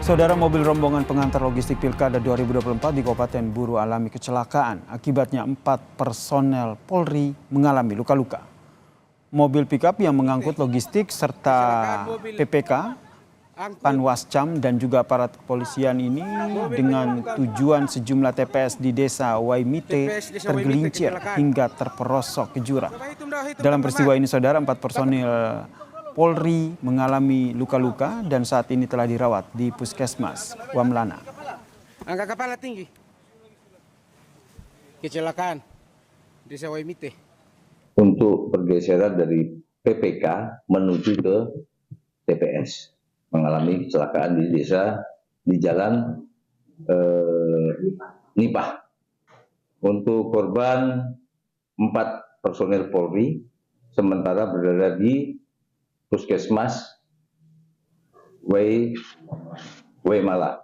Saudara, mobil rombongan pengantar logistik Pilkada 2024 di Kabupaten Buru alami kecelakaan. Akibatnya 4 personel Polri mengalami luka-luka. Mobil pickup yang mengangkut logistik serta PPK, Panwascam dan juga aparat kepolisian ini dengan tujuan sejumlah TPS di Desa Waimite tergelincir hingga terperosok ke jurang. Dalam peristiwa ini, saudara, 4 personil Polri mengalami luka-luka dan saat ini telah dirawat di Puskesmas Wamlana. Angka kepala tinggi. Kecelakaan di Desa Waimite. Untuk pergeseran dari PPK menuju ke TPS. Mengalami kecelakaan di desa di jalan Nipah. Untuk korban 4 personel Polri sementara berada di Puskesmas Waimala.